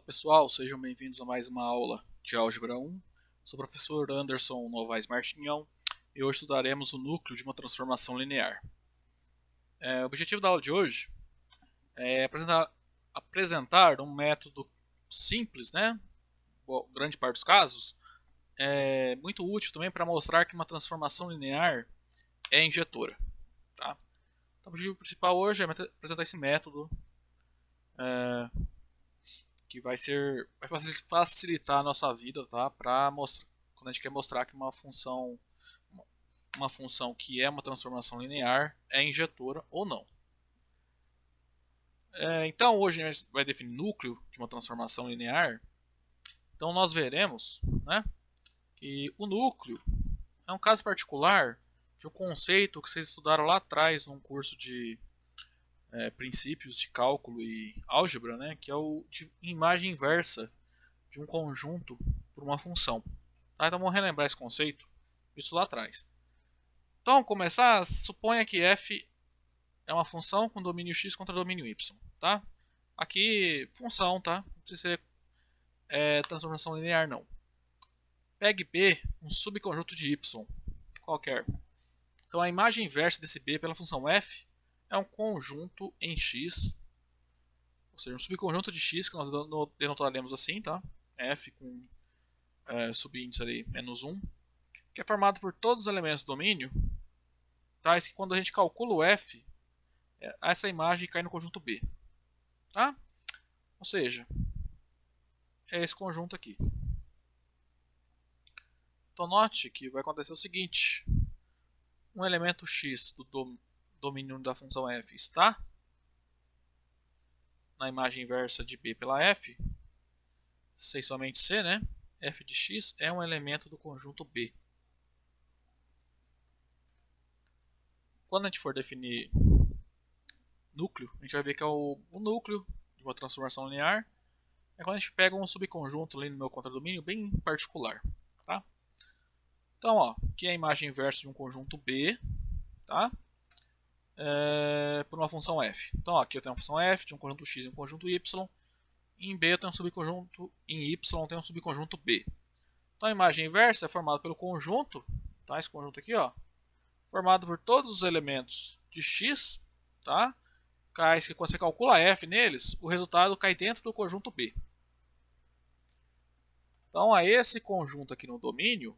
Pessoal, sejam bem-vindos a mais uma aula de Álgebra 1. Sou o professor Anderson Novaes Martinhão e hoje estudaremos o núcleo de uma transformação linear. O objetivo da aula de hoje é apresentar um método simples, né? Grande parte dos casos, é muito útil também para mostrar que uma transformação linear é injetora. Tá? Então, o objetivo principal hoje é apresentar esse método que vai facilitar a nossa vida, tá? Para mostrar quando a gente quer mostrar que uma função que é uma transformação linear é injetora ou não. Então hoje a gente vai definir núcleo de uma transformação linear. Então nós veremos, né, que o núcleo é um caso particular de um conceito que vocês estudaram lá atrás num curso de princípios de cálculo e álgebra, né, que é o de imagem inversa de um conjunto por uma função. Tá? Então vamos relembrar esse conceito, isso lá atrás. Então, vamos começar, suponha que f é uma função com domínio x contra domínio y. Tá? Aqui, função, tá? Não precisa ser transformação linear, não. Pegue B, um subconjunto de y, qualquer. Então, a imagem inversa desse B pela função f é um conjunto em x, ou seja, um subconjunto de x, que nós denotaremos assim, tá? F com subíndice ali, menos 1, que é formado por todos os elementos do domínio, tais que quando a gente calcula o f, essa imagem cai no conjunto B. Tá? Ou seja, é esse conjunto aqui. Então note que vai acontecer o seguinte: um elemento x do domínio da função f está na imagem inversa de B pela f, sem somente C, né? F de x é um elemento do conjunto B. Quando a gente for definir núcleo, a gente vai ver que é o núcleo de uma transformação linear é quando a gente pega um subconjunto ali no meu contradomínio bem particular. Tá? Então, ó, aqui é a imagem inversa de um conjunto B, tá? Por uma função f. Então, ó, aqui eu tenho uma função f de um conjunto x e um conjunto y. Em B eu tenho um subconjunto, em y eu tenho um subconjunto B. Então, a imagem inversa é formada pelo conjunto, tá? Esse conjunto aqui, ó, formado por todos os elementos de x, tá? Que quando você calcula f neles, o resultado cai dentro do conjunto B. Então, a esse conjunto aqui no domínio,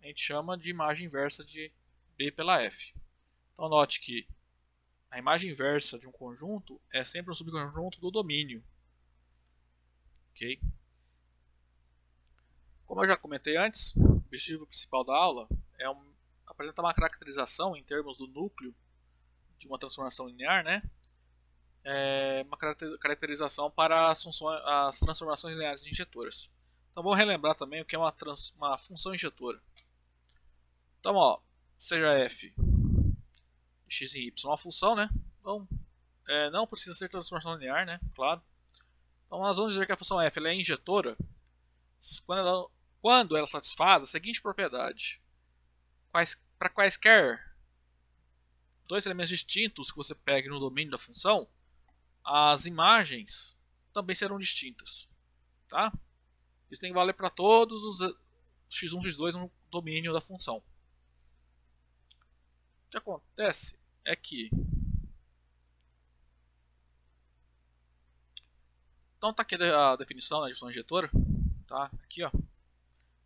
a gente chama de imagem inversa de B pela f. Então, note que a imagem inversa de um conjunto é sempre um subconjunto do domínio. Ok? Como eu já comentei antes, o objetivo principal da aula é apresentar uma caracterização em termos do núcleo de uma transformação linear, né? Uma caracterização para as transformações lineares de injetoras. Então vamos relembrar também o que é uma função injetora. Então, ó, seja f de x e y uma função, né? Então, não precisa ser transformação linear, né? Claro. Então nós vamos dizer que a função f ela é injetora quando ela satisfaz a seguinte propriedade: para quaisquer dois elementos distintos que você pegue no domínio da função, as imagens também serão distintas. Tá? Isso tem que valer para todos os x1 e x2 no domínio da função. O que acontece é que então tá aqui a definição, né, de função injetora, tá? Aqui, ó.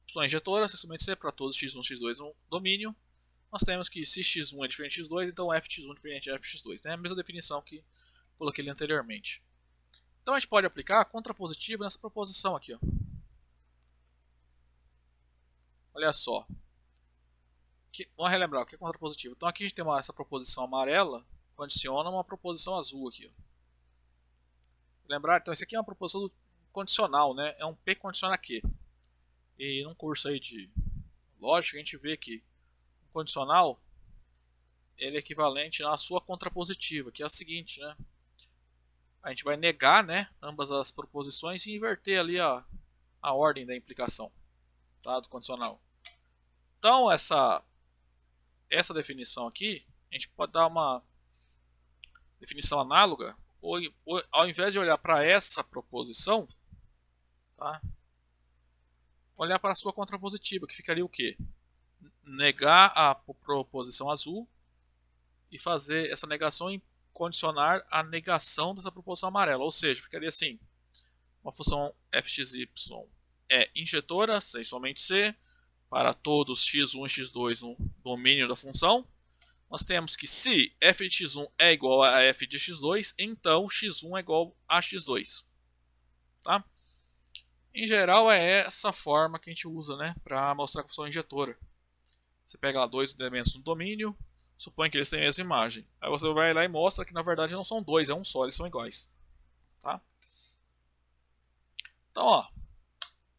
Função injetora, essencialmente ser para todos x1 e x2 no domínio. Nós temos que se x1 é diferente de x2, então f de x1 é diferente de f de x2, né? A mesma definição que coloquei ali anteriormente. Então a gente pode aplicar a contrapositiva nessa proposição aqui, ó. Olha só. Vamos relembrar o que é contrapositivo. Então aqui a gente tem essa proposição amarela, condiciona uma proposição azul aqui, ó. Lembrar, então isso aqui é uma proposição condicional, né? É um P condiciona Q. E num curso aí de lógica a gente vê que o condicional ele é equivalente à sua contrapositiva, que é a seguinte, né? A gente vai negar, né, ambas as proposições e inverter ali a ordem da implicação, tá, do condicional. Então essa definição aqui, a gente pode dar uma definição análoga, ou ao invés de olhar para essa proposição, tá? Olhar para a sua contrapositiva, que ficaria o quê? Negar a proposição azul e fazer essa negação e condicionar a negação dessa proposição amarela. Ou seja, ficaria assim: uma função fxy é injetora, sem somente c, para todos x1 e x2 no domínio da função. Nós temos que se f de x1 é igual a f de x2, então x1 é igual a x2. Tá? Em geral é essa forma que a gente usa, né, para mostrar a função injetora. Você pega lá dois elementos no domínio, supõe que eles têm a mesma imagem. Aí você vai lá e mostra que na verdade não são dois, é um só, eles são iguais. Tá? Então, ó,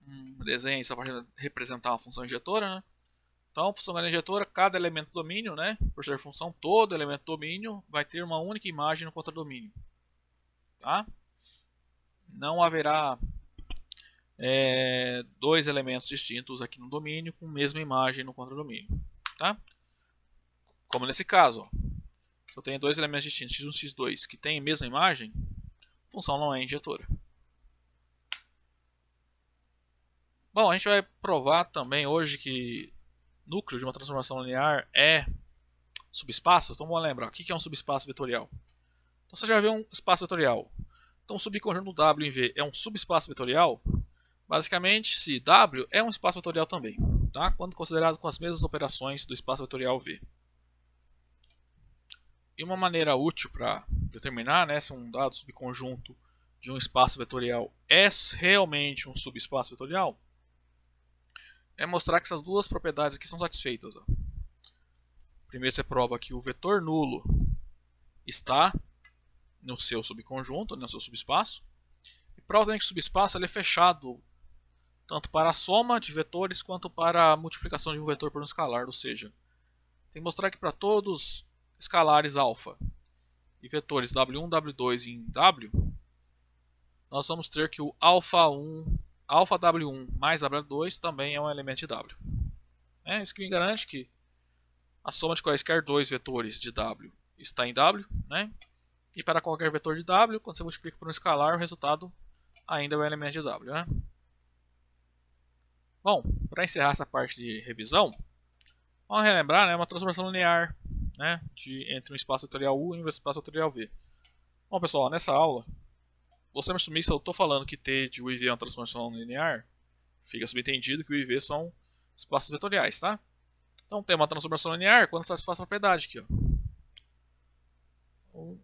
um desenho só para representar uma função injetora, né? Então, função injetora, cada elemento do domínio, né, por ser função, todo elemento do domínio vai ter uma única imagem no contradomínio. Tá? Não haverá dois elementos distintos aqui no domínio com a mesma imagem no contradomínio. Tá? Como nesse caso, ó. Se eu tenho dois elementos distintos, x1 e x2, que têm a mesma imagem, a função não é injetora. Bom, a gente vai provar também hoje que núcleo de uma transformação linear é subespaço. Então vamos lembrar, o que é um subespaço vetorial? Então você já viu um espaço vetorial. Então o subconjunto W em V é um subespaço vetorial. Basicamente, se W é um espaço vetorial também, tá? Quando considerado com as mesmas operações do espaço vetorial V. E uma maneira útil para determinar, né, se um dado subconjunto de um espaço vetorial é realmente um subespaço vetorial é mostrar que essas duas propriedades aqui são satisfeitas. Ó. Primeiro você prova que o vetor nulo está no seu subconjunto, no seu subespaço. E prova também que o subespaço ele é fechado tanto para a soma de vetores quanto para a multiplicação de um vetor por um escalar. Ou seja, tem que mostrar que para todos escalares alfa e vetores W1, W2 em W, nós vamos ter que o alfa1, alfa W1 mais W2 também é um elemento de W. Isso que me garante que a soma de quaisquer dois vetores de W está em W, né? E para qualquer vetor de W, quando você multiplica por um escalar, o resultado ainda é um elemento de W, né? Bom, para encerrar essa parte de revisão, vamos relembrar, né, uma transformação linear, né, entre um espaço vetorial U e um espaço vetorial V. Bom, pessoal, nessa aula, vou sempre assumir se eu estou falando que T de U e V é uma transformação linear, fica subentendido que U e V são espaços vetoriais, tá? Então tem uma transformação linear quando satisfaz a propriedade aqui, ó. De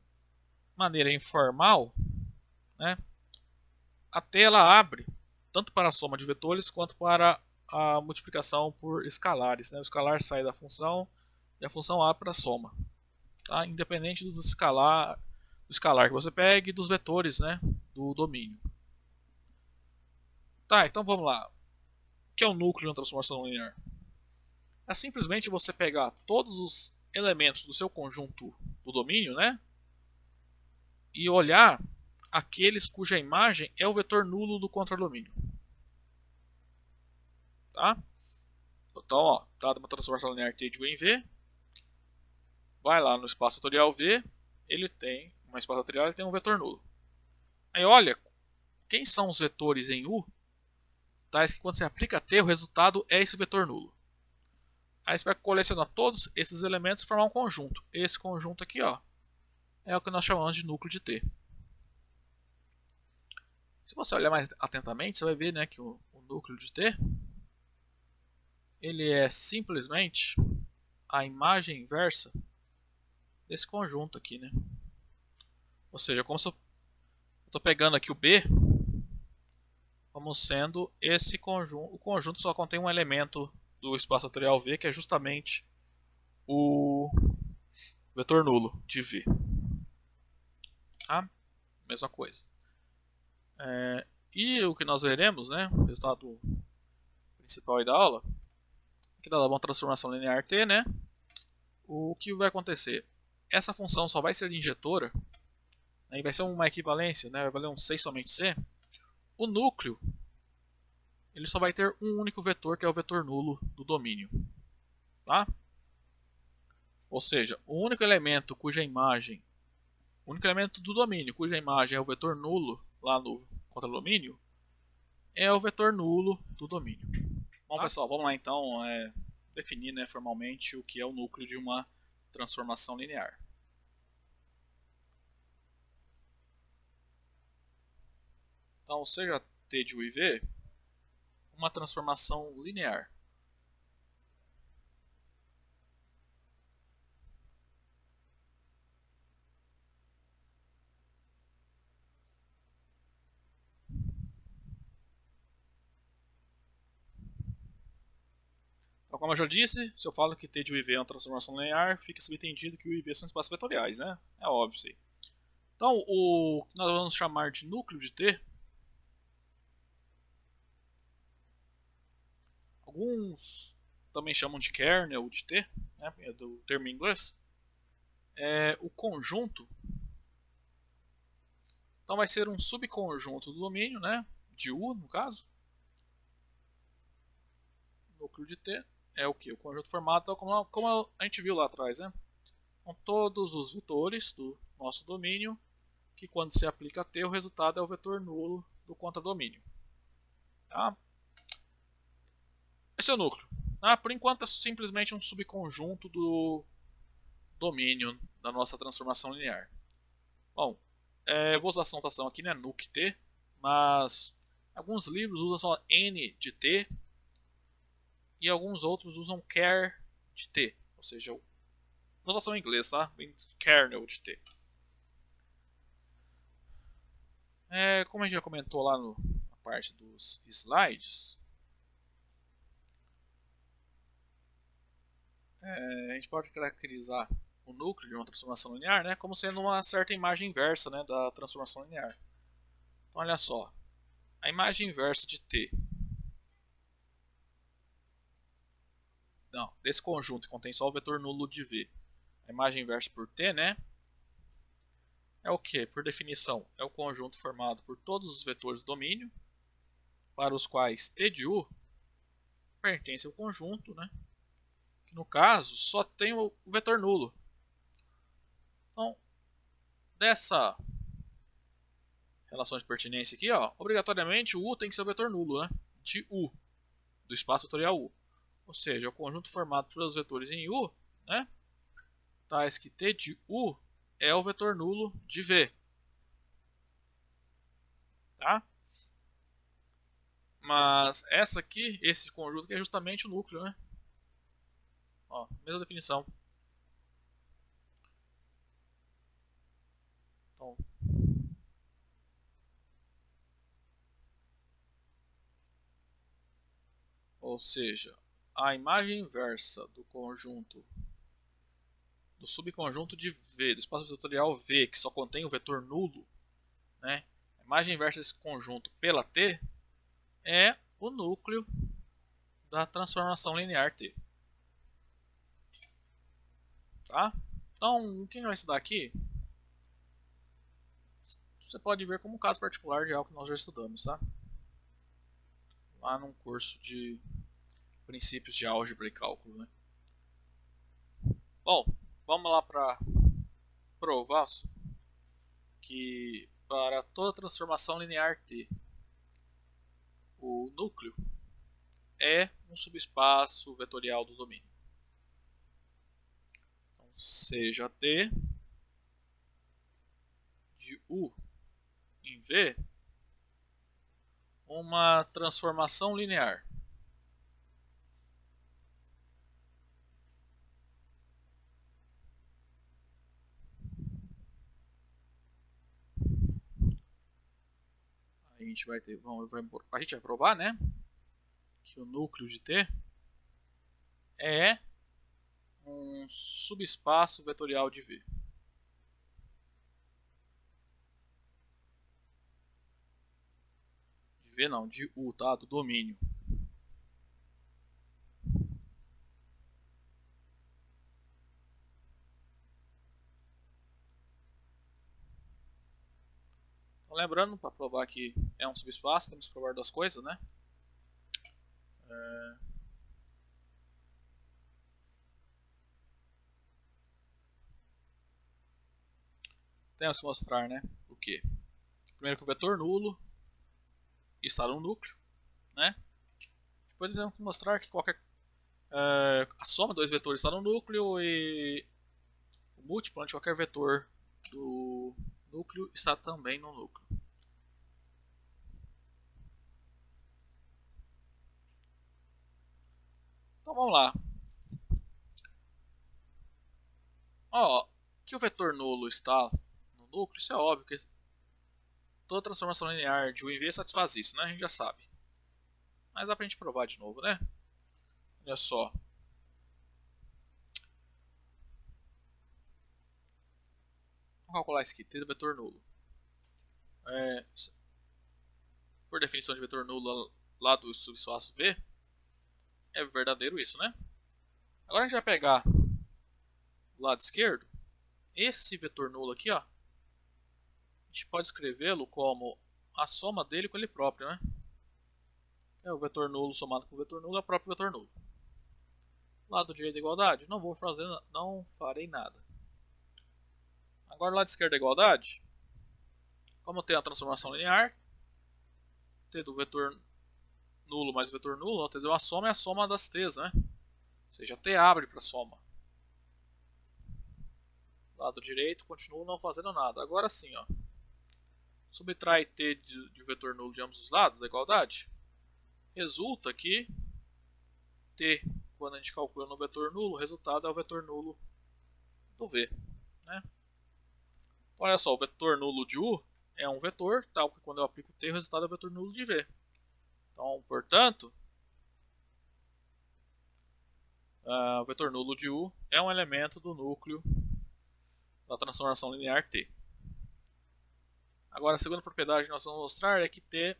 maneira informal, né, a T ela abre tanto para a soma de vetores quanto para a multiplicação por escalares, né? O escalar sai da função e a função abre para a soma, tá? Independente do escalar que você pegue e dos vetores, né, do domínio. Tá, então vamos lá. O que é o núcleo de uma transformação linear? É simplesmente você pegar todos os elementos do seu conjunto do domínio, né, e olhar aqueles cuja imagem é o vetor nulo do contradomínio. Tá? Então, ó, dada uma transformação linear T de U em V, vai lá no espaço vetorial V, ele tem uma espaço vetorial, ele tem um vetor nulo. Aí olha, quem são os vetores em U? Tais que quando você aplica T, o resultado é esse vetor nulo. Aí você vai colecionar todos esses elementos e formar um conjunto. Esse conjunto aqui, ó, é o que nós chamamos de núcleo de T. Se você olhar mais atentamente, você vai ver, né, que o núcleo de T ele é simplesmente a imagem inversa desse conjunto aqui, né? Ou seja, como se eu estou pegando aqui o B como sendo esse conjunto. O conjunto só contém um elemento do espaço vetorial V, que é justamente o vetor nulo de V. Tá? Mesma coisa. E o que nós veremos, né, o resultado principal aí da aula, que dá uma transformação linear T, né, o que vai acontecer? Essa função só vai ser injetora, né, e vai ser uma equivalência, né, vai valer um 6 somente C. O núcleo ele só vai ter um único vetor, que é o vetor nulo do domínio. Tá? Ou seja, o único elemento cuja imagem, o único elemento do domínio cuja imagem é o vetor nulo lá no contradomínio é o vetor nulo do domínio. Bom, pessoal, vamos lá então definir, né, formalmente o que é o núcleo de uma transformação linear. Então, seja T de U e V uma transformação linear. Então, como eu já disse, se eu falo que T de U e V é uma transformação linear, fica subentendido que U e V são espaços vetoriais, né? É óbvio isso aí. Então, o que nós vamos chamar de núcleo de T, alguns também chamam de kernel de T, né, é do termo em inglês, é o conjunto. Então vai ser um subconjunto do domínio, né, de U no caso. O núcleo de T é o que? O conjunto formado como a gente viu lá atrás, né? Com todos os vetores do nosso domínio, que quando se aplica a T, o resultado é o vetor nulo do contradomínio. Tá? Esse é o núcleo. Por enquanto é simplesmente um subconjunto do domínio da nossa transformação linear. Bom, vou usar essa notação aqui, né, nuc_t, mas alguns livros usam só n de t e alguns outros usam char de t, ou seja, notação em inglês, tá? Kernel de t. Como a gente já comentou lá na parte dos slides, a gente pode caracterizar o núcleo de uma transformação linear, né, como sendo uma certa imagem inversa, né, da transformação linear. Então, olha só, a imagem inversa de t, desse conjunto que contém só o vetor nulo de V, a imagem inversa por t, né, é o que? Por definição, é o conjunto formado por todos os vetores do domínio, para os quais t de U pertence ao conjunto, né, que no caso só tem o vetor nulo. Então, dessa relação de pertinência aqui, ó, obrigatoriamente o U tem que ser o vetor nulo, né, de U, do espaço vetorial U. Ou seja, o conjunto formado pelos vetores em U, né, tais que T de U é o vetor nulo de V. Tá? Mas essa aqui, esse conjunto aqui é justamente o núcleo, né? Ó, mesma definição. Então, ou seja, a imagem inversa do conjunto, do subconjunto de V, do espaço vetorial V, que só contém o vetor nulo, né? A imagem inversa desse conjunto pela T é o núcleo da transformação linear T. Tá? Então, o que a gente vai estudar aqui, você pode ver como um caso particular de algo que nós já estudamos, tá? Lá num curso de princípios de álgebra e cálculo, né? Bom, vamos lá para provar que para toda transformação linear T, o núcleo é um subespaço vetorial do domínio. Então, seja T de U em V uma transformação linear. A gente vai provar, né, que o núcleo de T é um subespaço vetorial de V. De V não, de U, tá? Do domínio. Então, lembrando, para provar que é um subespaço, temos que provar duas coisas, né? Temos que mostrar, né, o que? Primeiro que o vetor nulo está no núcleo, né? Depois vamos mostrar que a soma de dois vetores está no núcleo e o múltiplo de qualquer vetor do núcleo está também no núcleo. Então vamos lá. Ó, que o vetor nulo está no núcleo, isso é óbvio, que toda transformação linear de U em V satisfaz isso, né? A gente já sabe. Mas dá pra gente provar de novo, né? Olha só. Vamos calcular isso aqui, T do vetor nulo. Por definição de vetor nulo lá do subespaço V, é verdadeiro isso, né? Agora a gente vai pegar o lado esquerdo, esse vetor nulo aqui, ó. A gente pode escrevê-lo como a soma dele com ele próprio, né? É o vetor nulo somado com o vetor nulo é o próprio vetor nulo. Lado direito da igualdade, não farei nada. Agora lado esquerdo da igualdade, como tem a transformação linear, T do vetor nulo mais vetor nulo, T deu uma soma é a soma das T's, né? Ou seja, T abre para soma. Lado direito, continuo não fazendo nada. Agora sim, ó. Subtrai T de vetor nulo de ambos os lados da igualdade. Resulta que T, quando a gente calcula no vetor nulo, o resultado é o vetor nulo do V, né? Então, olha só, o vetor nulo de U é um vetor, tal que quando eu aplico T, o resultado é o vetor nulo de V. Então, portanto, o vetor nulo de U é um elemento do núcleo da transformação linear T. Agora, a segunda propriedade que nós vamos mostrar é que T,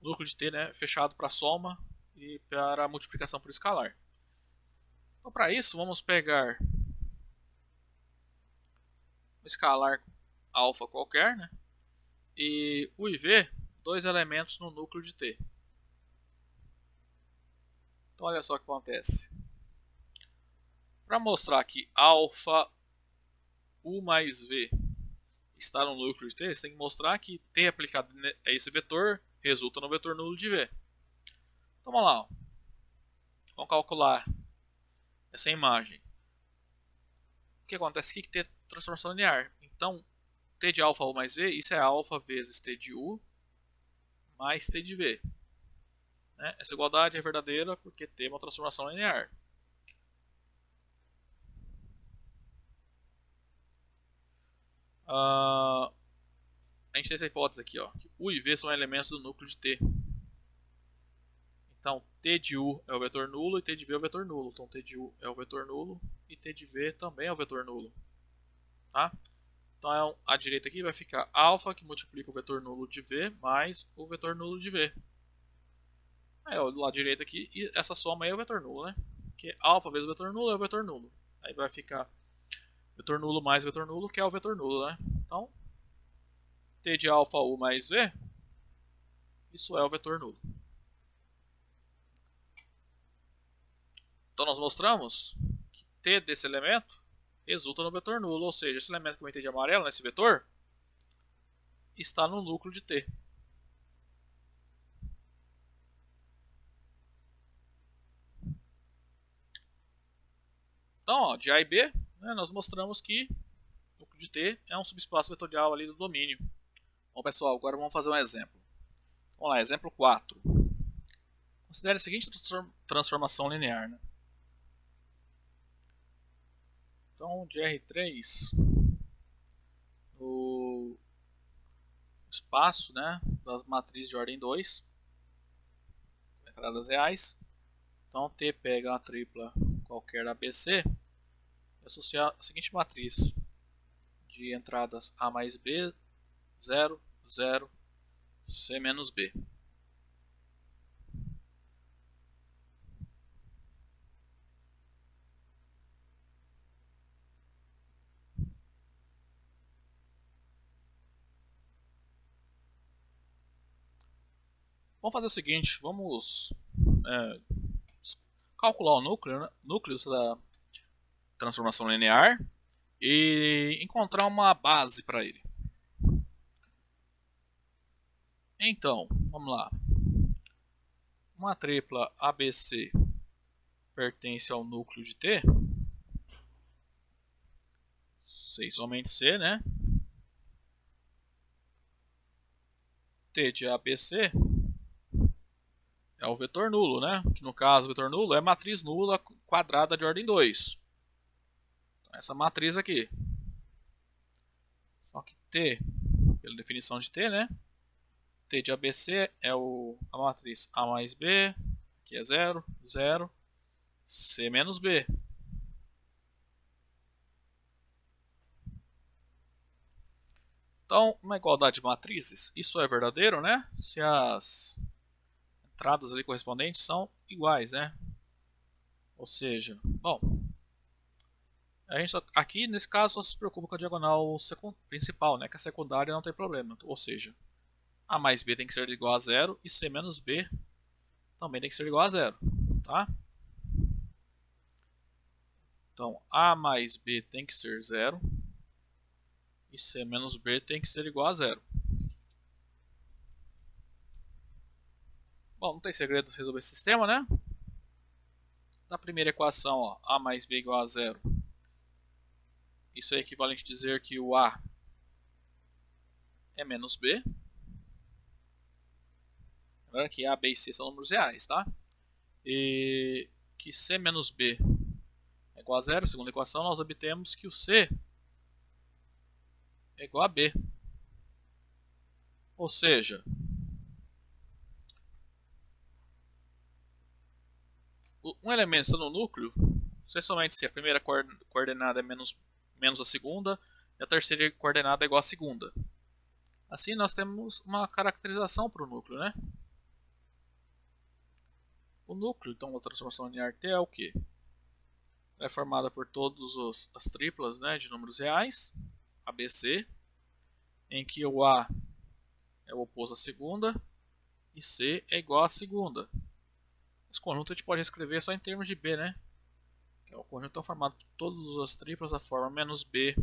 o núcleo de T, né, é fechado para soma e para a multiplicação por escalar. Então, para isso, vamos pegar um escalar alfa qualquer, né, e U e V, dois elementos no núcleo de T. Então, olha só o que acontece. Para mostrar que alfa U mais V está no núcleo de T, você tem que mostrar que T aplicado a esse vetor resulta no vetor nulo de V. Então vamos lá. Vamos calcular essa imagem. O que acontece aqui? Que T é transformação linear. Então, T de alfa U mais V, isso é alfa vezes T de U mais T de V. Né? Essa igualdade é verdadeira porque T é uma transformação linear. A gente tem essa hipótese aqui, ó, que U e V são elementos do núcleo de T. Então, T de U é o vetor nulo e T de V é o vetor nulo. Então, T de U é o vetor nulo e T de V também é o vetor nulo. Tá? Então, a direita aqui vai ficar alfa, que multiplica o vetor nulo de V, mais o vetor nulo de V. Aí, ó, do lado direito aqui, e essa soma aí é o vetor nulo, né? Porque alfa vezes o vetor nulo é o vetor nulo. Aí vai ficar vetor nulo mais vetor nulo, que é o vetor nulo, né? Então, T de alfa U mais V, isso é o vetor nulo. Então, nós mostramos que T desse elemento resulta no vetor nulo, ou seja, esse elemento que eu pintei de amarelo, nesse vetor, está no núcleo de T. Então, ó, de A e B, né, nós mostramos que o núcleo de T é um subespaço vetorial ali do domínio. Bom, pessoal, agora vamos fazer um exemplo. Vamos lá, exemplo 4. Considere a seguinte transformação linear. Né? Então, de R3, no espaço, né, das matrizes de ordem 2, entradas reais. Então, T pega uma tripla qualquer ABC e associar a seguinte matriz de entradas A mais B, 0, 0, C menos B. Vamos fazer o seguinte, vamos calcular o núcleo, né? Núcleo da transformação linear e encontrar uma base para ele. Então, vamos lá. uma tripla ABC pertence ao núcleo de T, C somente C, né? T de ABC é o vetor nulo, né? Que no caso o vetor nulo é matriz nula quadrada de ordem 2. Então, essa matriz aqui. Só que T, pela definição de T, né? T de ABC é a matriz A mais B, que é 0, 0, C menos B. Então, uma igualdade de matrizes, isso é verdadeiro, né? Se as entradas ali correspondentes são iguais, né? Ou seja, bom, a gente aqui nesse caso só se preocupa com a diagonal principal, né? Que a secundária não tem problema. Ou seja, A mais B tem que ser igual a 0 e C menos B também tem que ser igual a 0, tá? Então, A mais B tem que ser 0 e C menos B tem que ser igual a 0. Bom, não tem segredo resolver esse sistema, né? Na primeira equação, ó, A mais B igual a 0. Isso é equivalente a dizer que o A é menos B. Lembrando que A, B e C são números reais, tá? E que C menos B é igual a 0, segunda equação, nós obtemos que o C é igual a B. Ou seja, um elemento está no núcleo, se somente se a primeira coordenada é menos a segunda e a terceira coordenada é igual à segunda. Assim nós temos uma caracterização para o núcleo, né? O núcleo, então, da transformação linear T é o que? Ela é formada por todas as triplas, né, de números reais, ABC, em que o A é o oposto à segunda e C é igual à segunda. Esse conjunto a gente pode escrever só em termos de B, né? Que é o conjunto formado por todas as triplas da forma menos B,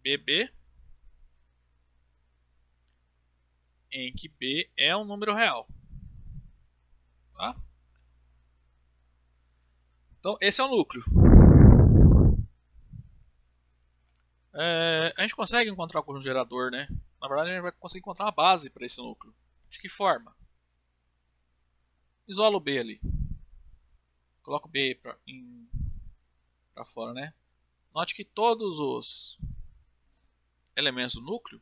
BB, em que B é um número real. Tá? Então, esse é o núcleo. A gente consegue encontrar o conjunto gerador, né? Na verdade, a gente vai conseguir encontrar uma base para esse núcleo. De que forma? Isola o B ali. Coloca o B para fora, né? Note que todos os elementos do núcleo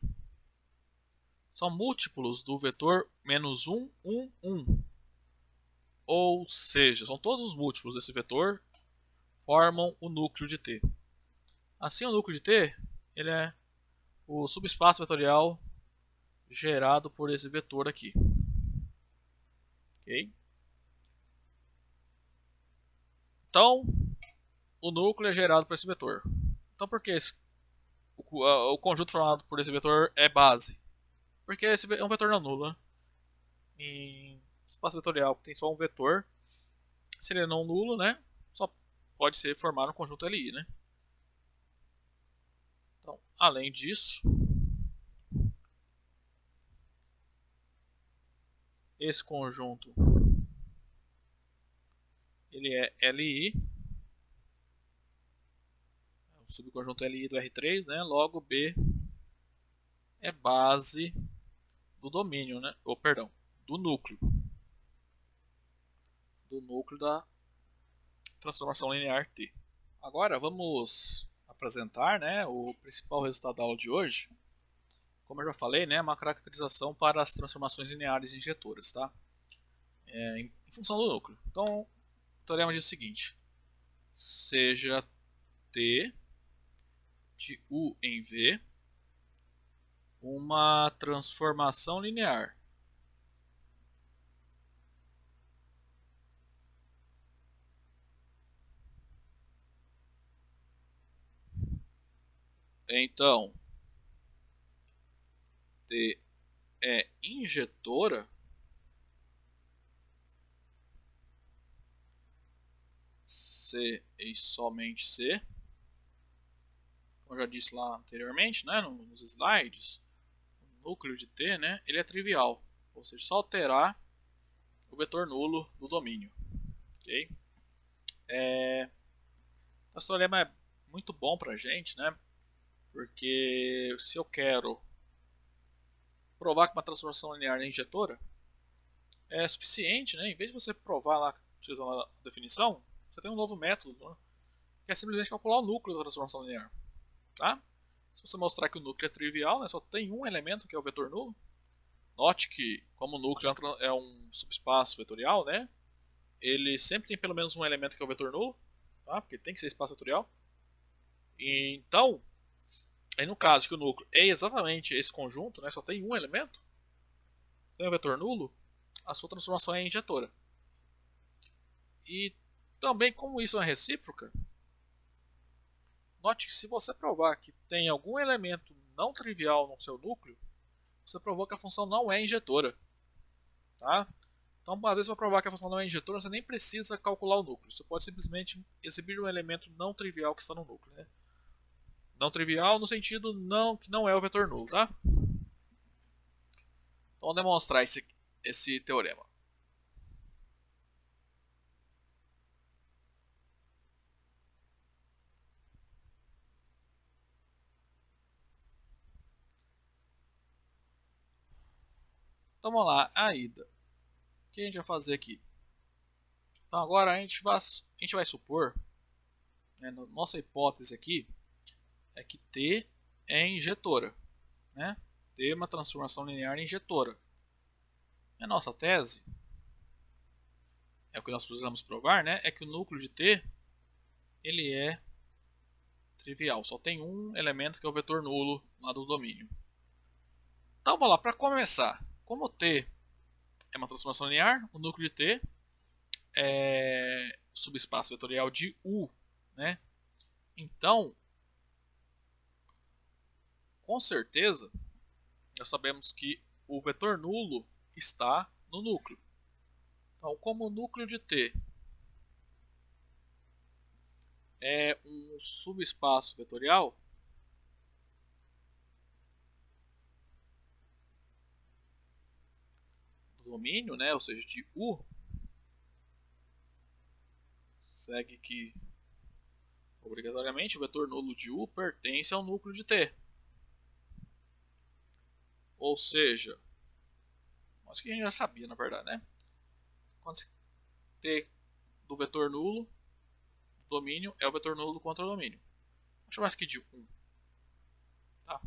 são múltiplos do vetor menos 1, 1, 1. Ou seja, são todos os múltiplos desse vetor formam o núcleo de T. Assim, o núcleo de T ele é o subespaço vetorial gerado por esse vetor aqui. Ok? Então, o núcleo é gerado por esse vetor. Então, por que o conjunto formado por esse vetor é base? Porque esse é um vetor não nulo. Né? Em espaço vetorial tem só um vetor. Se ele é não nulo, né? Só pode ser formado um conjunto LI, né? Então, além disso, esse conjunto ele é LI, o subconjunto LI do R3, né? Logo B é base do domínio, né? Ou perdão, do núcleo da transformação linear T. Agora vamos apresentar, né, o principal resultado da aula de hoje. Como eu já falei, né, uma caracterização para as transformações lineares injetoras, tá? Em função do núcleo. Então, o teorema diz o seguinte: seja T de U em V uma transformação linear então T é injetora C e somente C, como eu já disse lá anteriormente, né, nos slides, o núcleo de T, né, ele é trivial, ou seja, só alterar o vetor nulo do domínio. Ok? Esse teorema é muito bom para a gente, né? Porque se eu quero provar que uma transformação linear é injetora, é suficiente, né? Em vez de você provar lá utilizando a definição, você tem um novo método, né? Que é simplesmente calcular o núcleo da transformação linear. Tá? Se você mostrar que o núcleo é trivial, né? Só tem um elemento que é o vetor nulo. Note que, como o núcleo é um subespaço vetorial, né? Ele sempre tem pelo menos um elemento que é o vetor nulo, tá? Porque tem que ser espaço vetorial. E, então, aí no caso que o núcleo é exatamente esse conjunto, né? Só tem um elemento, tem um vetor nulo, a sua transformação é injetora. E também, como isso é recíproca, note que se você provar que tem algum elemento não trivial no seu núcleo, você provou que a função não é injetora. Tá? Então, uma vez para provar que a função não é injetora, você nem precisa calcular o núcleo. Você pode simplesmente exibir um elemento não trivial que está no núcleo. Né? Não trivial no sentido que não é o vetor nulo. Tá? Então, vamos demonstrar esse teorema. Então vamos lá, a ida. O que a gente vai fazer aqui? Então agora a gente vai supor, né, nossa hipótese aqui é que T é injetora. Né? T é uma transformação linear injetora. E a nossa tese, é o que nós precisamos provar, né, é que o núcleo de T ele é trivial. Só tem um elemento que é o vetor nulo lá do domínio. Então vamos lá, para começar. Como T é uma transformação linear, o núcleo de T é subespaço vetorial de U, né? Então, com certeza, nós sabemos que o vetor nulo está no núcleo. Então, como o núcleo de T é um subespaço vetorial, do domínio, né? Ou seja, de U, segue que obrigatoriamente o vetor nulo de U pertence ao núcleo de T. Ou seja, isso que a gente já sabia na verdade, né? Quando você T do vetor nulo do domínio é o vetor nulo do contradomínio. Vamos chamar isso aqui de 1. Tá?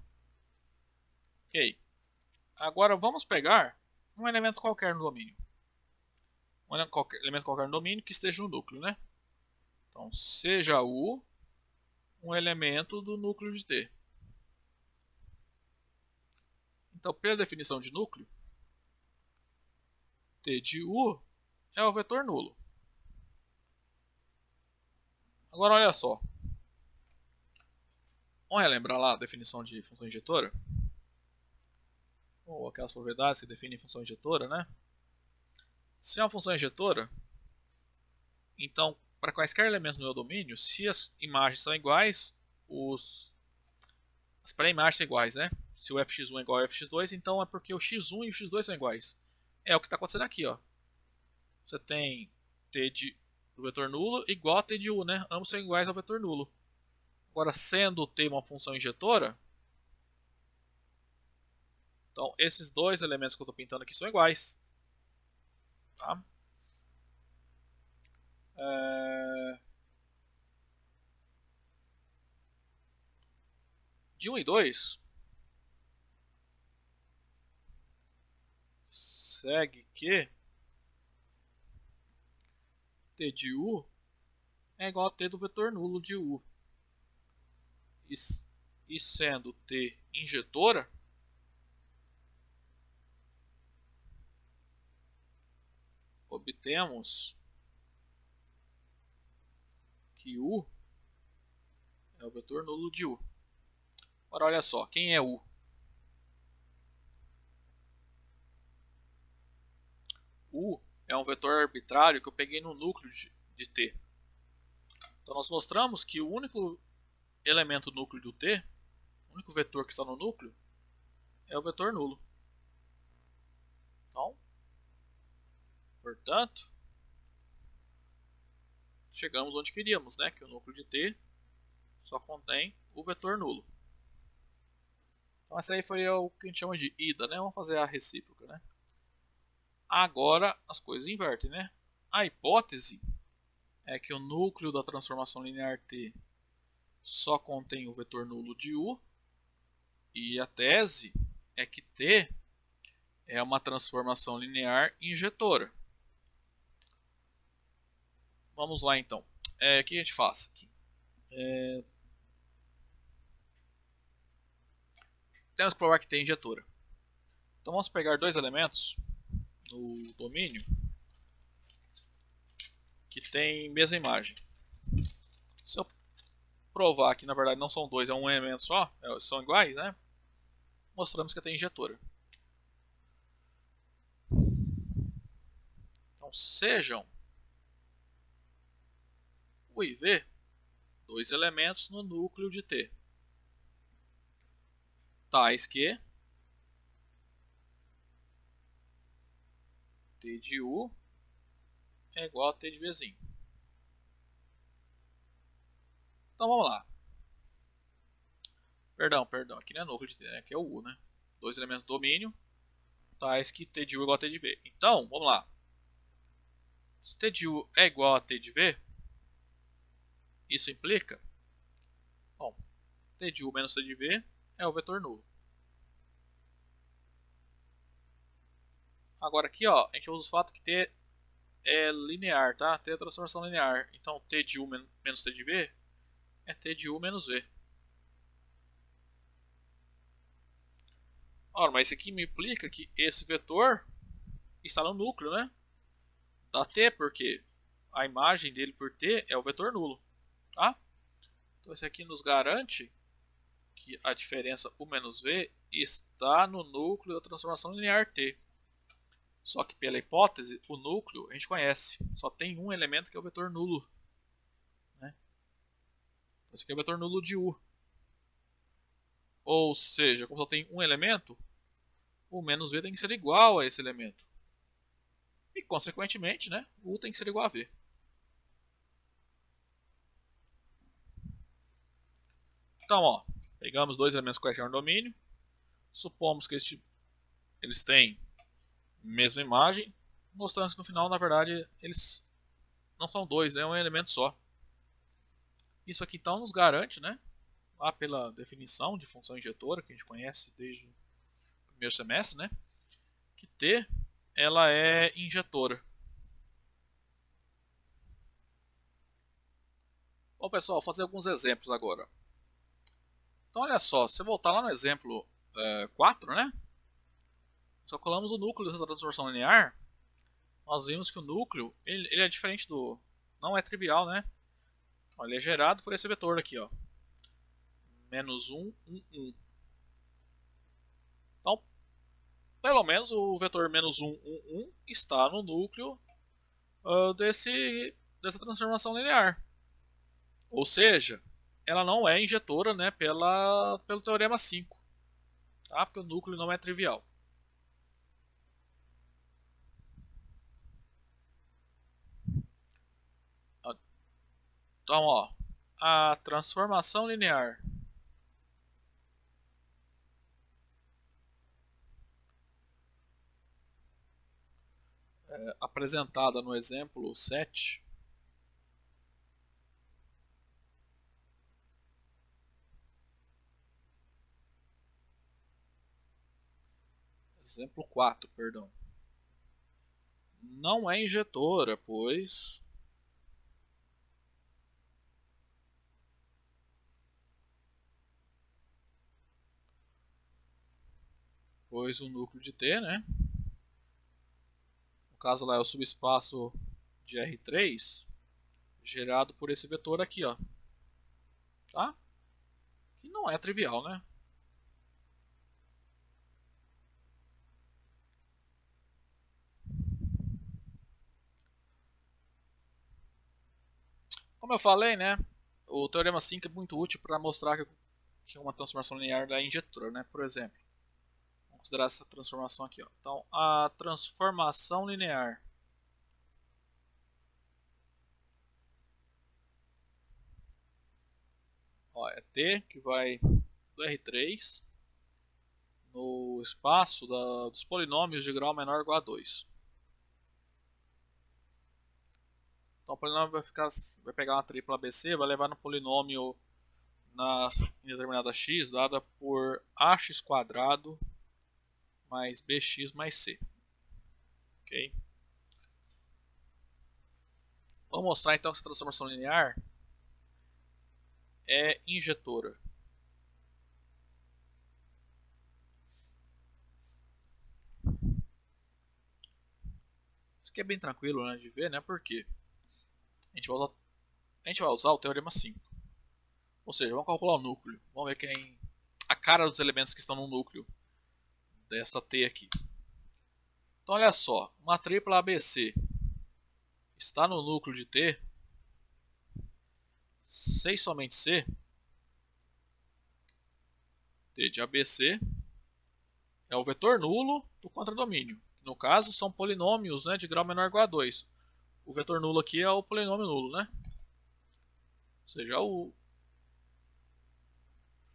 Ok. Agora vamos pegar um elemento qualquer no domínio. Um elemento qualquer no domínio que esteja no núcleo, né? Então, seja U um elemento do núcleo de T. Então, pela definição de núcleo, T de U é o vetor nulo. Agora, olha só. Vamos relembrar lá a definição de função injetora? Ou aquelas propriedades que definem função injetora, né? Se é uma função injetora, então, para quaisquer elementos no meu domínio, se as imagens são iguais, as pré-imagens são iguais, né? Se o fx1 é igual ao fx2, então é porque o x1 e o x2 são iguais. É o que está acontecendo aqui, ó. Você tem t do vetor nulo igual a t de u, né? Ambos são iguais ao vetor nulo. Agora, sendo t uma função injetora, então esses dois elementos que eu estou pintando aqui são iguais. Tá? De 1 e 2, segue que t de u é igual a t do vetor nulo de u. E sendo t injetora, obtemos que u é o vetor nulo de u. Agora olha só, quem é u? U é um vetor arbitrário que eu peguei no núcleo de T. Então nós mostramos que o único elemento do núcleo do T, o único vetor que está no núcleo, é o vetor nulo. Então, Portanto, chegamos onde queríamos, né? Que o núcleo de T só contém o vetor nulo. Então essa aí foi o que a gente chama de ida, né? Vamos fazer a recíproca, né? Agora as coisas invertem, né? A hipótese é que o núcleo da transformação linear T só contém o vetor nulo de U, e a tese é que T é uma transformação linear injetora. Vamos lá então. O que a gente faz aqui? Temos que provar que T é injetora. Então vamos pegar dois elementos no domínio que tem mesma imagem. Se eu provar que na verdade não são dois, é um elemento só, são iguais, né? Mostramos que T é injetora. Então sejam U e V dois elementos no núcleo de T, tais que T de U é igual a T de Vzinho. Então vamos lá. Perdão, aqui não é núcleo de T, né? Aqui é o U, né? Dois elementos do domínio, tais que T de U é igual a T de V. Então, vamos lá. Se T de U é igual a T de V, isso implica, bom, T de U menos T de V é o vetor nulo. Agora aqui, ó, a gente usa o fato que T é linear, tá? T é transformação linear. Então T de U menos T de V é T de U menos V. Ora, mas isso aqui me implica que esse vetor está no núcleo, né? Da T, porque a imagem dele por T é o vetor nulo, tá? Então isso aqui nos garante que a diferença U menos V está no núcleo da transformação linear T. Só que pela hipótese, o núcleo a gente conhece, só tem um elemento que é o vetor nulo, né? Esse aqui é o vetor nulo de U. Ou seja, como só tem um elemento, o menos V tem que ser igual a esse elemento. E consequentemente, né, U tem que ser igual a V. Então, ó, pegamos dois elementos quaisquer no domínio, supomos que eles têm mesma imagem, mostrando que no final, na verdade, eles não são dois, é um elemento só. Isso aqui então nos garante, né, lá pela definição de função injetora que a gente conhece desde o primeiro semestre, né, que T ela é injetora. Bom, pessoal, vou fazer alguns exemplos agora. Então, olha só, se você voltar lá no exemplo 4, né, calculamos o núcleo dessa transformação linear, nós vimos que o núcleo ele é diferente do... não é trivial, né? Ele é gerado por esse vetor aqui, ó. Menos 1, 1, 1. Então, pelo menos o vetor menos 1, 1, 1 está no núcleo dessa transformação linear. Ou seja, ela não é injetora, né, pelo teorema 5. Tá? Porque o núcleo não é trivial. Então, ó, a transformação linear apresentada no exemplo 7 exemplo 4, perdão, não é injetora, pois o núcleo de T, né, no caso lá é o subespaço de R3 gerado por esse vetor aqui, ó, tá? Que não é trivial, né? Como eu falei, né, o teorema 5 é muito útil para mostrar que uma transformação linear é injetora, né? Por exemplo, vamos considerar essa transformação aqui, ó. Então, a transformação linear T, que vai do R3 no espaço dos polinômios de grau menor ou igual a 2. Então o polinômio vai pegar uma tripla ABC, vai levar no polinômio em determinada x, dada por ax² mais bx mais c. Ok? Vamos mostrar então que essa transformação linear é injetora. Isso aqui é bem tranquilo, né, de ver, né? Porque a gente vai usar o teorema 5. Ou seja, vamos calcular o núcleo. Vamos ver a cara dos elementos que estão no núcleo dessa T aqui. Então olha só, uma tripla ABC está no núcleo de T, C e somente C, T de ABC é o vetor nulo do contradomínio. No caso, são polinômios, né, de grau menor ou igual a 2. O vetor nulo aqui é o polinômio nulo, né? Ou seja,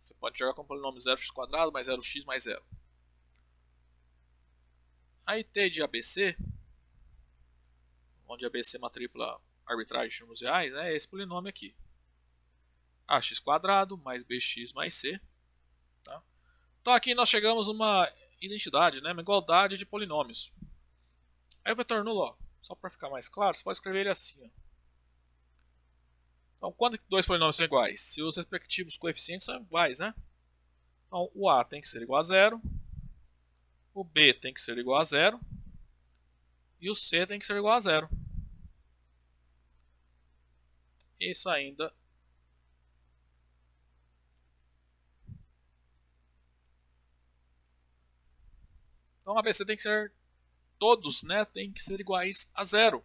você pode jogar com o polinômio 0x² mais 0x mais 0. Aí T de ABC, onde ABC é uma tripla arbitrária de números reais, né, é esse polinômio aqui. Ax² mais bx mais c. Tá? Então aqui nós chegamos a uma identidade, né, uma igualdade de polinômios. Aí o vetor nulo, ó, só para ficar mais claro, você pode escrever ele assim. Ó. Então, quando dois polinômios são iguais? Se os respectivos coeficientes são iguais, né? Então, o A tem que ser igual a 0, o B tem que ser igual a 0 e o C tem que ser igual a 0. Isso ainda então o ABC tem que ser todos, né, tem que ser iguais a 0.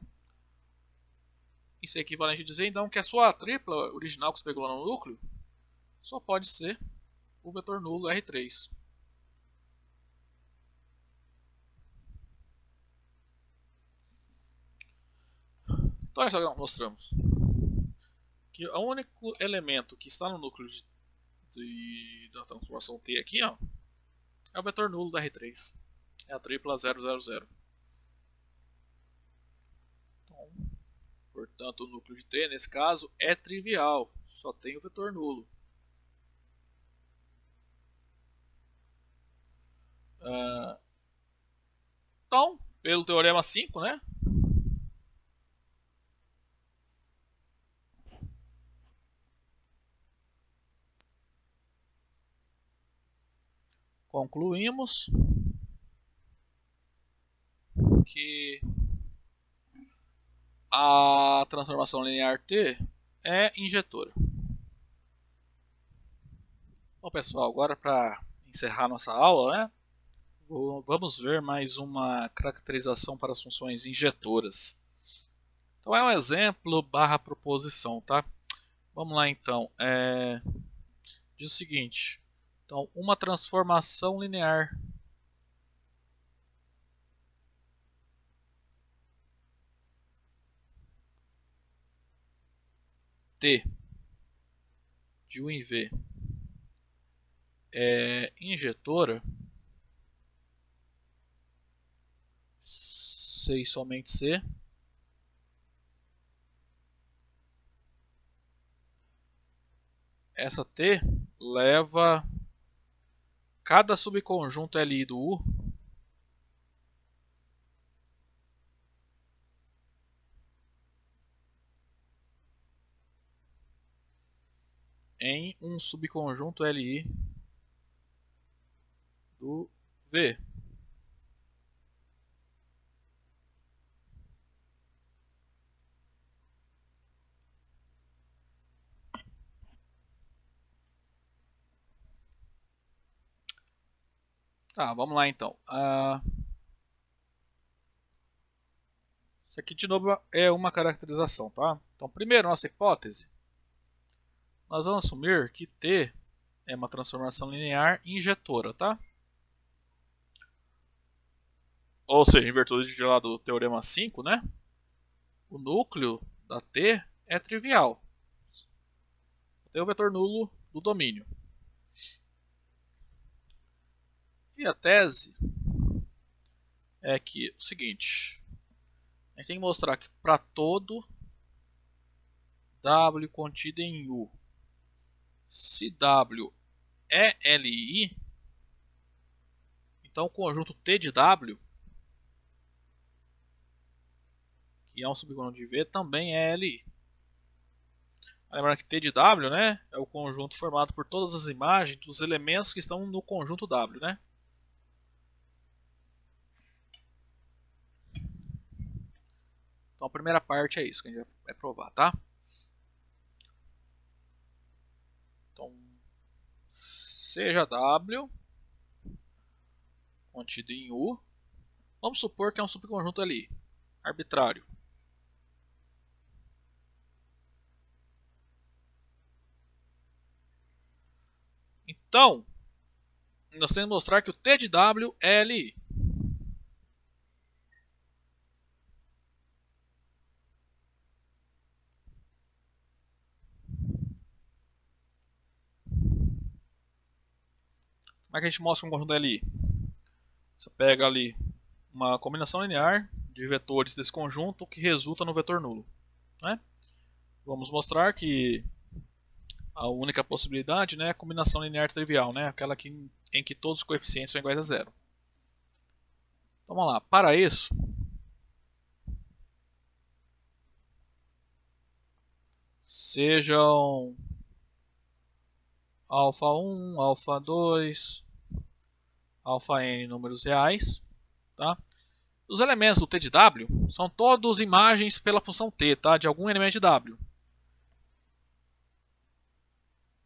Isso é equivalente a dizer então que a sua tripla original que você pegou lá no núcleo só pode ser o vetor nulo R3. Então olha só que nós mostramos. Que o único elemento que está no núcleo da transformação T aqui, ó, é o vetor nulo da R3. É a tripla 000. Então, portanto, o núcleo de T, nesse caso, é trivial. Só tem o vetor nulo. Então, pelo teorema 5, né? Concluímos que a transformação linear T é injetora. Bom, pessoal, agora para encerrar nossa aula, né? Vamos ver mais uma caracterização para as funções injetoras. Então é um exemplo barra proposição, tá? Vamos lá então. Diz o seguinte. Então, uma transformação linear T de U em V é injetora C e somente C. Essa T leva cada subconjunto Li do U em um subconjunto Li do V. Tá, vamos lá então. Isso aqui de novo é uma caracterização, tá? Então, primeiro, nossa hipótese. Nós vamos assumir que T é uma transformação linear injetora, tá? Ou seja, em virtude de lá do teorema 5, né? O núcleo da T é trivial. Tem o vetor nulo do domínio. E a tese é que o seguinte, a gente tem que mostrar que para todo W contido em U, se W é LI, então o conjunto T de W, que é um subconjunto de V, também é LI. Lembrando que T de W, né, é o conjunto formado por todas as imagens dos elementos que estão no conjunto W, né? Então a primeira parte é isso que a gente vai provar, tá? Então, seja W contido em U, vamos supor que é um subconjunto ali, arbitrário. Então, nós temos que mostrar que o T de W é LI. Como é que a gente mostra um conjunto LI? Você pega ali uma combinação linear de vetores desse conjunto que resulta no vetor nulo, né? Vamos mostrar que a única possibilidade, né, é a combinação linear trivial, né, aquela em que todos os coeficientes são iguais a zero. Então vamos lá, para isso, sejam α1, α2, αn números reais, tá? Os elementos do T de W são todos imagens pela função T, tá? De algum elemento de W.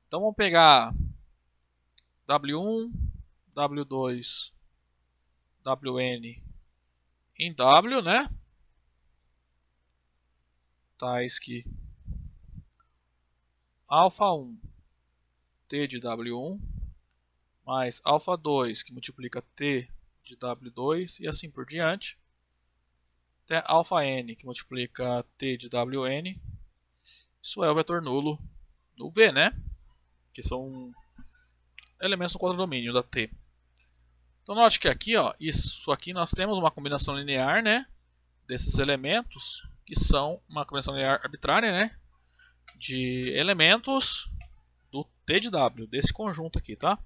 Então vamos pegar W1, W2, Wn em W, né? Tais que α1 T de W1 mais α2 que multiplica T de W2 e assim por diante, até αn que multiplica T de Wn, isso é o vetor nulo do V, né? Que são elementos do quadrodomínio da T. Então note que aqui, ó, isso aqui nós temos uma combinação linear, né, desses elementos, que são uma combinação linear arbitrária, né, de elementos do T de W, desse conjunto aqui, tá?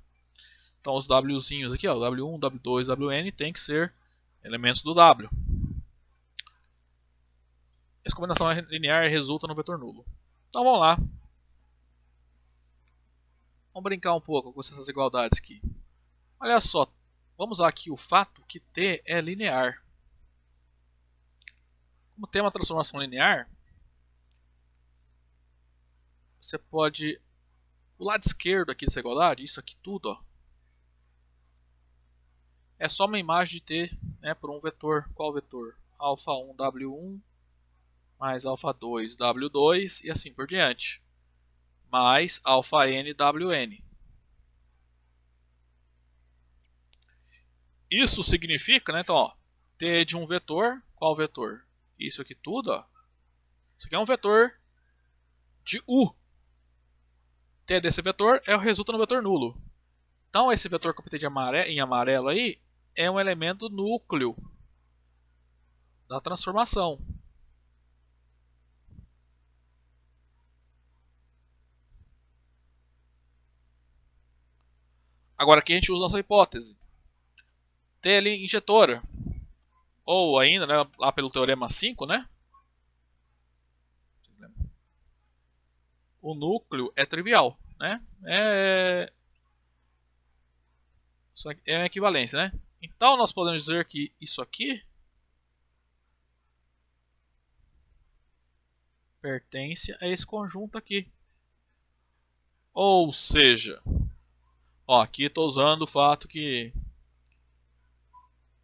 Então os Wzinhos aqui, ó, W1, W2, Wn tem que ser elementos do W. Essa combinação linear resulta no vetor nulo. Então vamos lá. Vamos brincar um pouco com essas igualdades aqui. Olha só, vamos usar aqui o fato que T é linear. Como tem uma transformação linear, você pode, o lado esquerdo aqui dessa igualdade, isso aqui tudo, ó, é só uma imagem de T, né, por um vetor. Qual vetor? α1, W1 mais α2, W2 e assim por diante. Mais αn, Wn. Isso significa, né, então, ó, T de um vetor, qual vetor? Isso aqui tudo, ó, isso aqui é um vetor de U. T desse vetor resulta no vetor nulo. Então esse vetor que eu pintei em amarelo aí é um elemento núcleo da transformação. Agora aqui a gente usa a nossa hipótese. T ali injetora. Ou ainda, né, lá pelo teorema 5, né? O núcleo é trivial, né? É uma equivalência, né? Então nós podemos dizer que isso aqui pertence a esse conjunto aqui. Ou seja, ó, aqui estou usando o fato que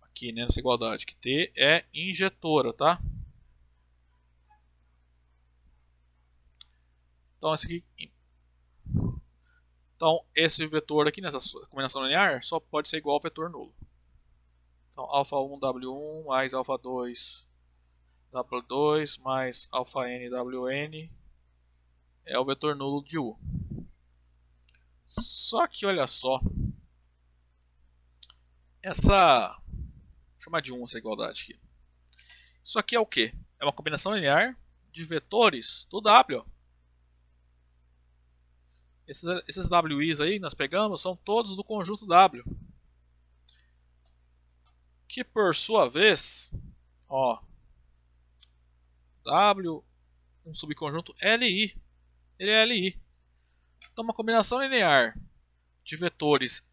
aqui, né, nessa igualdade, que T é injetora, tá? Então esse vetor aqui nessa combinação linear só pode ser igual ao vetor nulo. Então α1 W1 mais α2 W2 mais αn Wn é o vetor nulo de U. Só que olha só, essa, vou chamar de 1 essa igualdade aqui. Isso aqui é o que? É uma combinação linear de vetores do W. Esses WIs aí que nós pegamos são todos do conjunto W. Que por sua vez, ó, W, um subconjunto LI. Ele é LI. Então uma combinação linear de vetores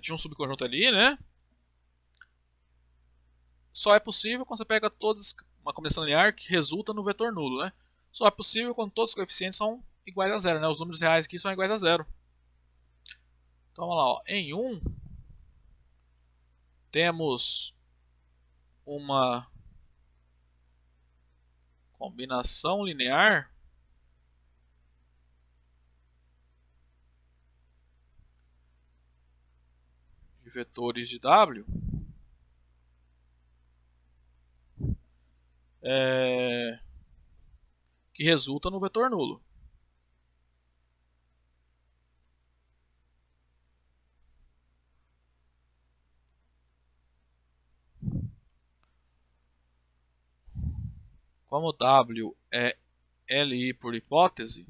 de um subconjunto LI, né? Só é possível quando você pega todos uma combinação linear que resulta no vetor nulo, né? Só é possível quando todos os coeficientes são iguais a zero, né? Os números reais aqui são iguais a zero. Então vamos lá, ó. Em 1 temos uma combinação linear de vetores de W que resulta no vetor nulo. Como W é LI por hipótese,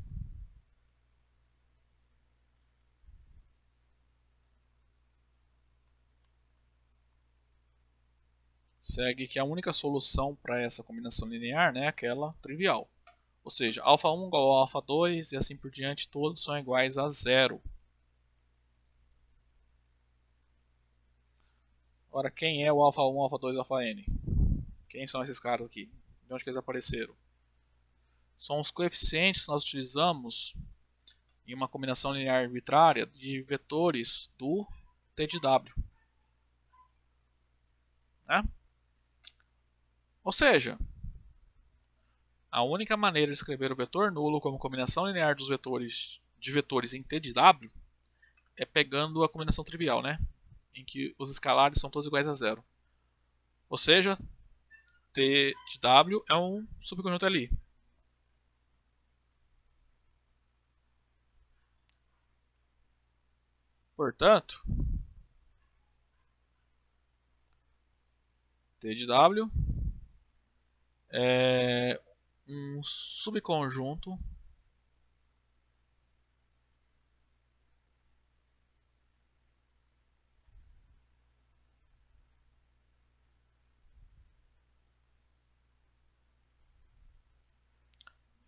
segue que a única solução para essa combinação linear, né, é aquela trivial. Ou seja, α1 igual a α2 e assim por diante, todos são iguais a zero. Ora, quem é o α1, α2 e αn? Quem são esses caras aqui? De onde que eles apareceram? São os coeficientes que nós utilizamos em uma combinação linear arbitrária de vetores do T de W. Né? Ou seja, a única maneira de escrever o vetor nulo como combinação linear dos vetores de vetores em T de W é pegando a combinação trivial, né? Em que os escalares são todos iguais a zero. Ou seja, T de W é um subconjunto LI. Portanto, T de W é um subconjunto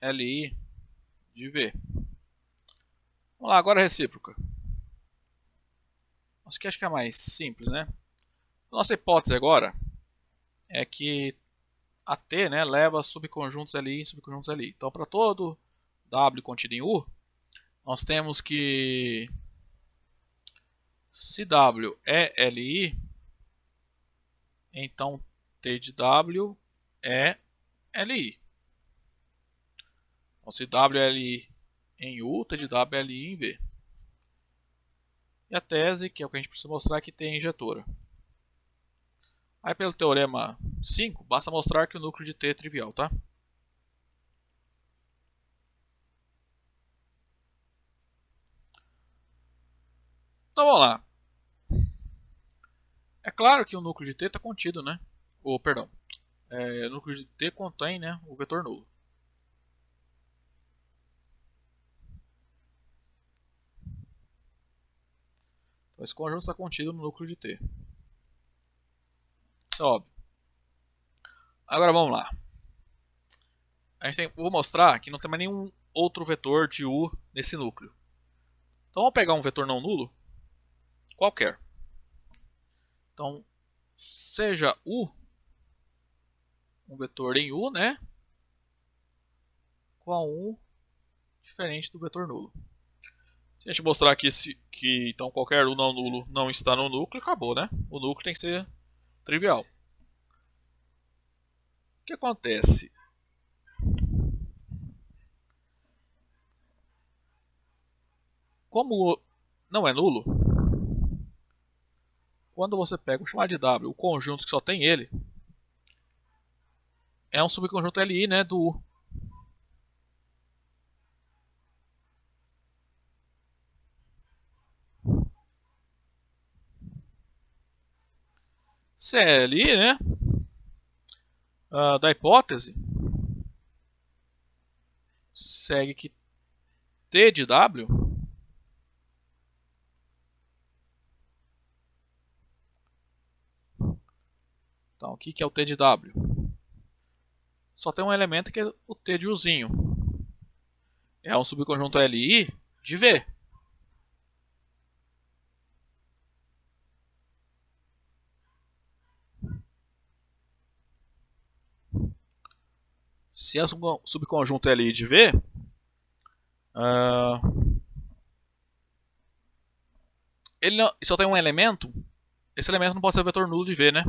LI de V. Vamos lá, agora a recíproca. Acho que é mais simples, né? Nossa hipótese agora é que a T, né, leva subconjuntos LI e subconjuntos LI. Então, para todo W contido em U, nós temos que se W é LI, então T de W é LI. Então, se W é LI em U, T de W é LI em V. E a tese, que é o que a gente precisa mostrar, é que T é injetora. Aí, pelo teorema 5, basta mostrar que o núcleo de T é trivial, tá? Então, vamos lá. É claro que o núcleo de T está contido, né? Perdão. O núcleo de T contém, né, o vetor nulo. Então, esse conjunto está contido no núcleo de T. Isso é óbvio. Agora vamos lá. Vou mostrar que não tem mais nenhum outro vetor de U nesse núcleo. Então vamos pegar um vetor não nulo qualquer. Então, seja U um vetor em U, né? Com um diferente do vetor nulo. Se a gente mostrar aqui que então qualquer U não nulo não está no núcleo, acabou, né? O núcleo tem que ser trivial. O que acontece? Como não é nulo, quando você pega o chamado de W, o conjunto que só tem ele, é um subconjunto LI, né, do U. CLI, né, da hipótese, segue que T de W então, o que é o T de W? Só tem um elemento que é o T de Uzinho. É um subconjunto LI de V. Se é um subconjunto LI de V, ele só tem um elemento. Esse elemento não pode ser o vetor nulo de V, né?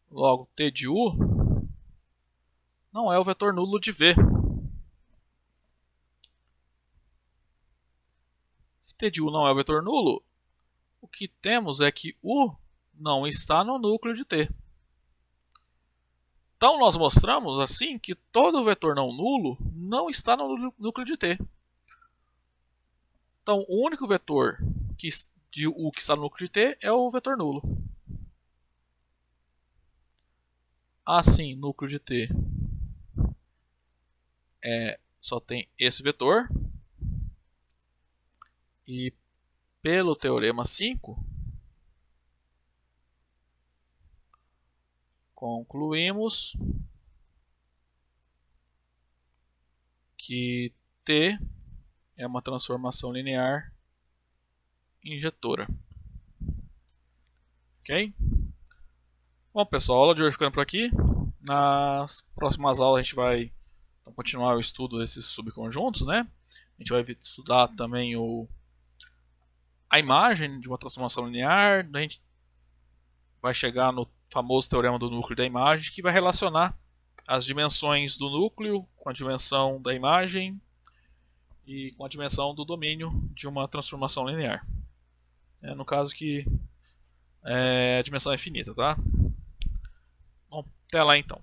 Logo, T de U não é o vetor nulo de V. Se T de U não é o vetor nulo, o que temos é que U não está no núcleo de T. Então nós mostramos assim que todo vetor não nulo não está no núcleo de T. Então o único vetor de U que está no núcleo de T é o vetor nulo. Assim, núcleo de T só tem esse vetor. E pelo teorema 5, concluímos que T é uma transformação linear injetora. Ok? Bom, pessoal, a aula de hoje ficando por aqui. Nas próximas aulas a gente vai continuar o estudo desses subconjuntos, né? A gente vai estudar também a imagem de uma transformação linear. A gente vai chegar no famoso teorema do núcleo da imagem, que vai relacionar as dimensões do núcleo com a dimensão da imagem e com a dimensão do domínio de uma transformação linear. No caso que a dimensão é finita, tá? Bom, até lá então.